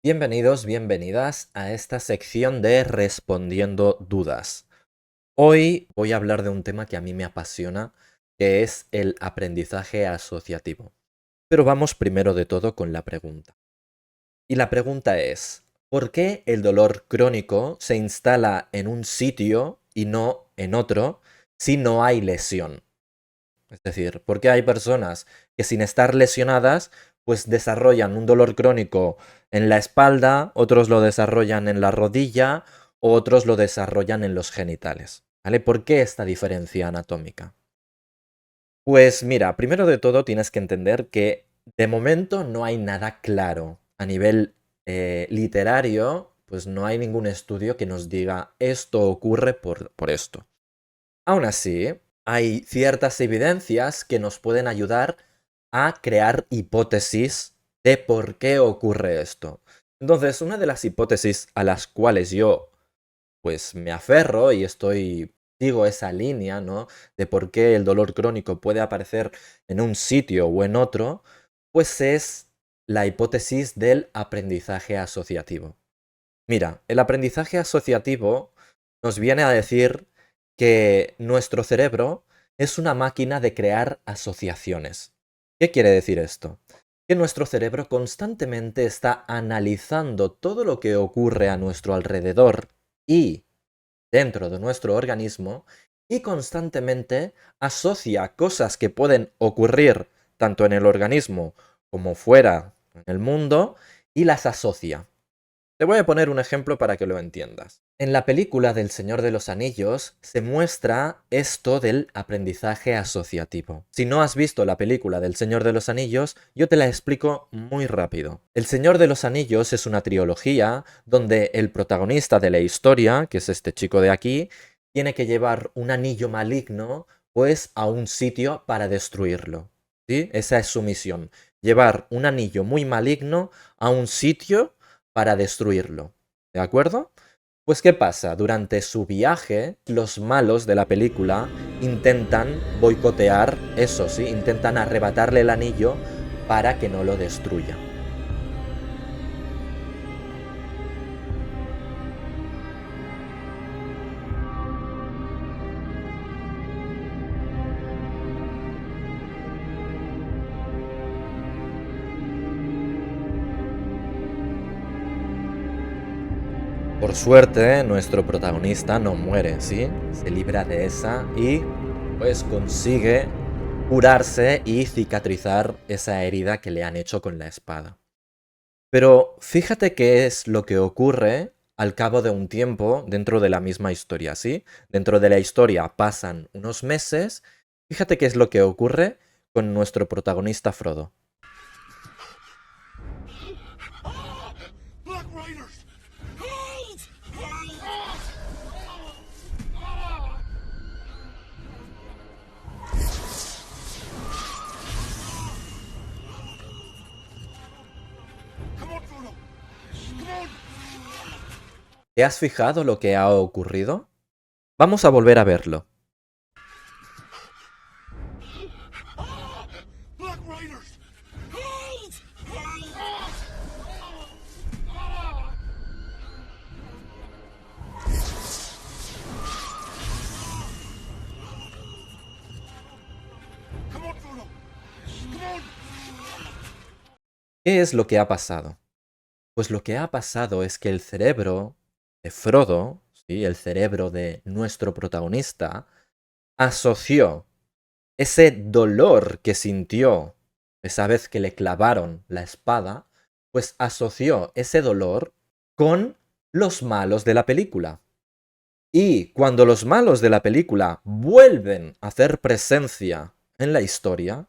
Bienvenidos, bienvenidas a esta sección de Respondiendo Dudas. Hoy voy a hablar de un tema que a mí me apasiona, que es el aprendizaje asociativo. Pero vamos primero de todo con la pregunta. Y la pregunta es, ¿por qué el dolor crónico se instala en un sitio y no en otro si no hay lesión? Es decir, ¿por qué hay personas que sin estar lesionadas, pues desarrollan un dolor crónico en la espalda, otros lo desarrollan en la rodilla, o otros lo desarrollan en los genitales? ¿Vale? ¿Por qué esta diferencia anatómica? Pues mira, primero de todo tienes que entender que de momento no hay nada claro. A nivel literario, pues no hay ningún estudio que nos diga esto ocurre por esto. Aún así, hay ciertas evidencias que nos pueden ayudar a crear hipótesis de por qué ocurre esto. Entonces, una de las hipótesis a las cuales yo pues me aferro y sigo esa línea, ¿no? De por qué el dolor crónico puede aparecer en un sitio o en otro, pues es la hipótesis del aprendizaje asociativo. Mira, el aprendizaje asociativo nos viene a decir que nuestro cerebro es una máquina de crear asociaciones. ¿Qué quiere decir esto? Que nuestro cerebro constantemente está analizando todo lo que ocurre a nuestro alrededor y dentro de nuestro organismo y constantemente asocia cosas que pueden ocurrir tanto en el organismo como fuera en el mundo y las asocia. Te voy a poner un ejemplo para que lo entiendas. En la película del Señor de los Anillos se muestra esto del aprendizaje asociativo. Si no has visto la película del Señor de los Anillos, yo te la explico muy rápido. El Señor de los Anillos es una trilogía donde el protagonista de la historia, que es este chico de aquí, tiene que llevar un anillo maligno pues a un sitio para destruirlo. ¿Sí? Esa es su misión. Llevar un anillo muy maligno a un sitio para destruirlo. ¿De acuerdo? Pues ¿qué pasa? Durante su viaje, los malos de la película intentan boicotear, eso sí, intentan arrebatarle el anillo para que no lo destruya. Por suerte, nuestro protagonista no muere, ¿sí? Se libra de esa y pues consigue curarse y cicatrizar esa herida que le han hecho con la espada. Pero fíjate qué es lo que ocurre al cabo de un tiempo dentro de la misma historia, ¿sí? Dentro de la historia pasan unos meses. Fíjate qué es lo que ocurre con nuestro protagonista Frodo. Black Riders! Hold! Come on, Frodo! Come on! ¿Te has fijado lo que ha ocurrido? Vamos a volver a verlo. Black Riders! Hold! Come on, Frodo! Come on! ¿Qué es lo que ha pasado? Pues lo que ha pasado es que el cerebro de Frodo, ¿sí? El cerebro de nuestro protagonista, asoció ese dolor que sintió esa vez que le clavaron la espada, pues asoció ese dolor con los malos de la película. Y cuando los malos de la película vuelven a hacer presencia en la historia,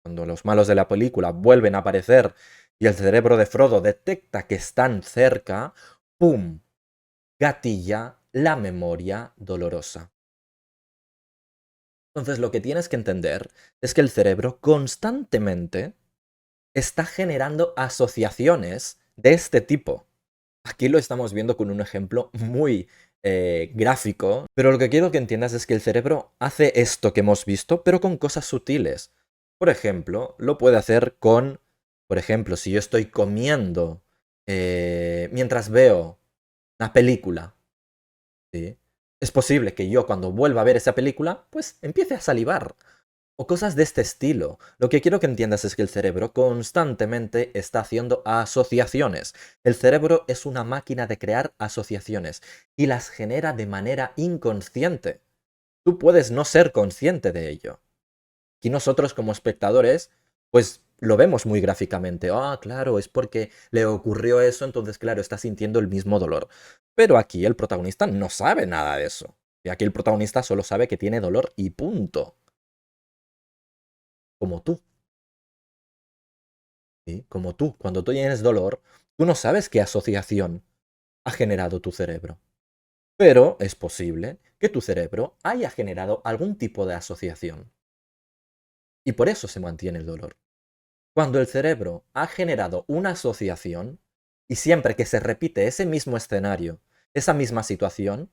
cuando los malos de la película vuelven a aparecer y el cerebro de Frodo detecta que están cerca, ¡pum! Gatilla la memoria dolorosa. Entonces lo que tienes que entender es que el cerebro constantemente está generando asociaciones de este tipo. Aquí lo estamos viendo con un ejemplo muy gráfico, pero lo que quiero que entiendas es que el cerebro hace esto que hemos visto, pero con cosas sutiles. Por ejemplo, lo puede hacer con, por ejemplo, si yo estoy comiendo mientras veo una película, ¿sí? Es posible que yo cuando vuelva a ver esa película, pues empiece a salivar. O cosas de este estilo. Lo que quiero que entiendas es que el cerebro constantemente está haciendo asociaciones. El cerebro es una máquina de crear asociaciones y las genera de manera inconsciente. Tú puedes no ser consciente de ello. Y nosotros como espectadores, pues lo vemos muy gráficamente. Ah, claro, es porque le ocurrió eso, entonces claro, está sintiendo el mismo dolor. Pero aquí el protagonista no sabe nada de eso. Y aquí el protagonista solo sabe que tiene dolor y punto. Como tú. ¿Sí? Como tú. Cuando tú tienes dolor, tú no sabes qué asociación ha generado tu cerebro. Pero es posible que tu cerebro haya generado algún tipo de asociación. Y por eso se mantiene el dolor. Cuando el cerebro ha generado una asociación, y siempre que se repite ese mismo escenario, esa misma situación,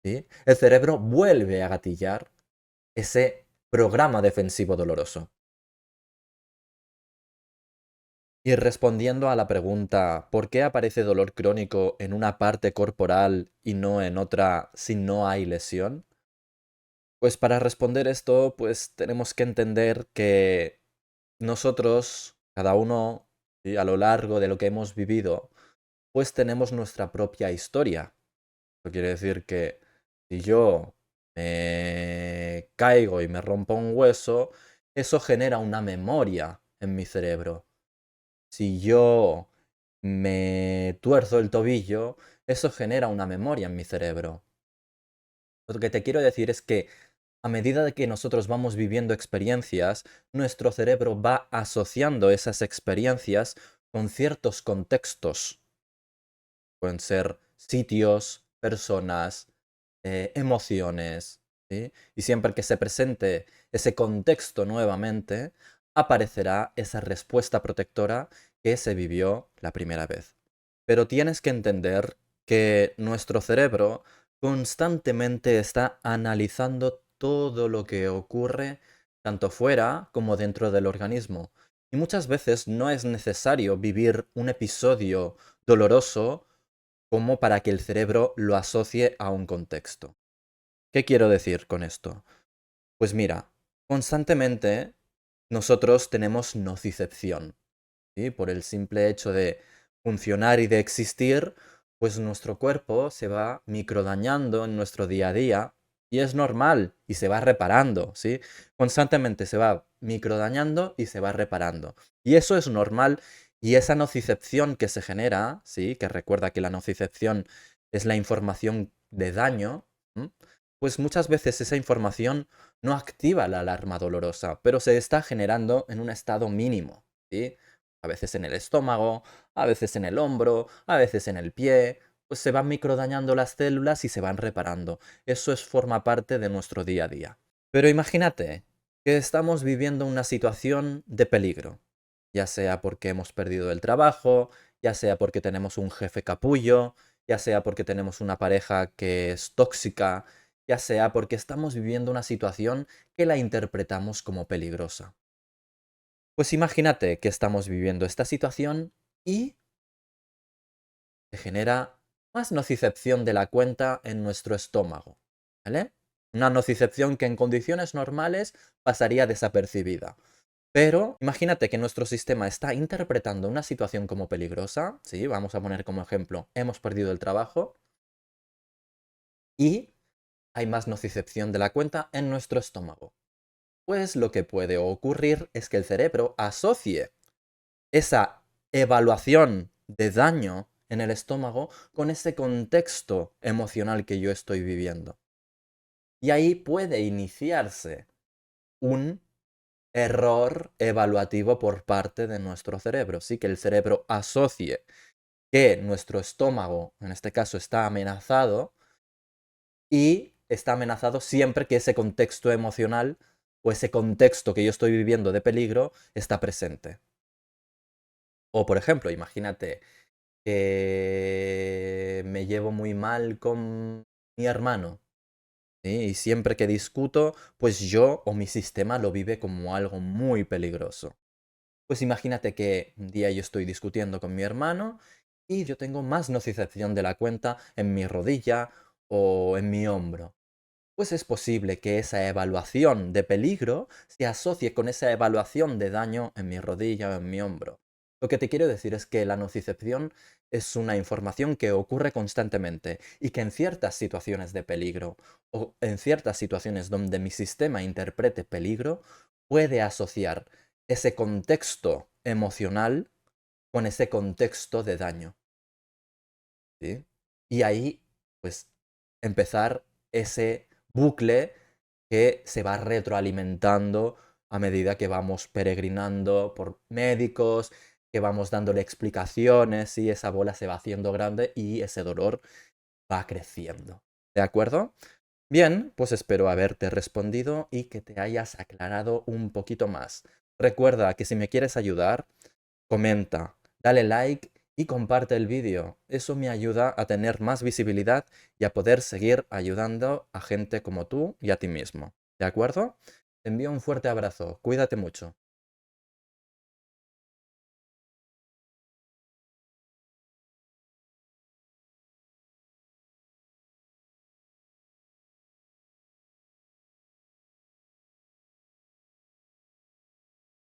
¿sí? El cerebro vuelve a gatillar ese programa defensivo doloroso. Y respondiendo a la pregunta, ¿por qué aparece dolor crónico en una parte corporal y no en otra si no hay lesión? Pues para responder esto, pues tenemos que entender que nosotros, cada uno, ¿sí? A lo largo de lo que hemos vivido, pues tenemos nuestra propia historia. Eso quiere decir que si yo me caigo y me rompo un hueso, eso genera una memoria en mi cerebro. Si yo me tuerzo el tobillo, eso genera una memoria en mi cerebro. Lo que te quiero decir es que a medida de que nosotros vamos viviendo experiencias, nuestro cerebro va asociando esas experiencias con ciertos contextos. Pueden ser sitios, personas, emociones, ¿sí? Y siempre que se presente ese contexto nuevamente, aparecerá esa respuesta protectora que se vivió la primera vez. Pero tienes que entender que nuestro cerebro constantemente está analizando todo lo que ocurre tanto fuera como dentro del organismo. Y muchas veces no es necesario vivir un episodio doloroso como para que el cerebro lo asocie a un contexto. ¿Qué quiero decir con esto? Pues mira, constantemente nosotros tenemos nocicepción, ¿sí? Por el simple hecho de funcionar y de existir, pues nuestro cuerpo se va microdañando en nuestro día a día y es normal y se va reparando, ¿sí? Constantemente se va microdañando y se va reparando. Y eso es normal y esa nocicepción que se genera, ¿sí? Que recuerda que la nocicepción es la información de daño, ¿m? Pues muchas veces esa información no activa la alarma dolorosa, pero se está generando en un estado mínimo, ¿sí? A veces en el estómago, a veces en el hombro, a veces en el pie, pues se van microdañando las células y se van reparando. Eso forma parte de nuestro día a día. Pero imagínate que estamos viviendo una situación de peligro, ya sea porque hemos perdido el trabajo, ya sea porque tenemos un jefe capullo, ya sea porque tenemos una pareja que es tóxica, ya sea porque estamos viviendo una situación que la interpretamos como peligrosa. Pues imagínate que estamos viviendo esta situación y se genera más nocicepción de la cuenta en nuestro estómago, ¿vale? Una nocicepción que en condiciones normales pasaría desapercibida. Pero imagínate que nuestro sistema está interpretando una situación como peligrosa, ¿sí? Vamos a poner como ejemplo, hemos perdido el trabajo y hay más nocicepción de la cuenta en nuestro estómago. Pues lo que puede ocurrir es que el cerebro asocie esa evaluación de daño en el estómago con ese contexto emocional que yo estoy viviendo. Y ahí puede iniciarse un error evaluativo por parte de nuestro cerebro. Sí, que el cerebro asocie que nuestro estómago, en este caso, está amenazado y está amenazado siempre que ese contexto emocional o ese contexto que yo estoy viviendo de peligro está presente. O por ejemplo, imagínate que me llevo muy mal con mi hermano, ¿sí? Y siempre que discuto, pues yo o mi sistema lo vive como algo muy peligroso. Pues imagínate que un día yo estoy discutiendo con mi hermano y yo tengo más nocicepción de la cuenta en mi rodilla o en mi hombro. Pues es posible que esa evaluación de peligro se asocie con esa evaluación de daño en mi rodilla o en mi hombro. Lo que te quiero decir es que la nocicepción es una información que ocurre constantemente y que en ciertas situaciones de peligro o en ciertas situaciones donde mi sistema interprete peligro, puede asociar ese contexto emocional con ese contexto de daño. ¿Sí? Y ahí, pues, empezar ese bucle que se va retroalimentando a medida que vamos peregrinando por médicos, que vamos dándole explicaciones y esa bola se va haciendo grande y ese dolor va creciendo. ¿De acuerdo? Bien, pues espero haberte respondido y que te hayas aclarado un poquito más. Recuerda que si me quieres ayudar, comenta, dale like y comparte el vídeo. Eso me ayuda a tener más visibilidad y a poder seguir ayudando a gente como tú y a ti mismo. ¿De acuerdo? Te envío un fuerte abrazo. Cuídate mucho.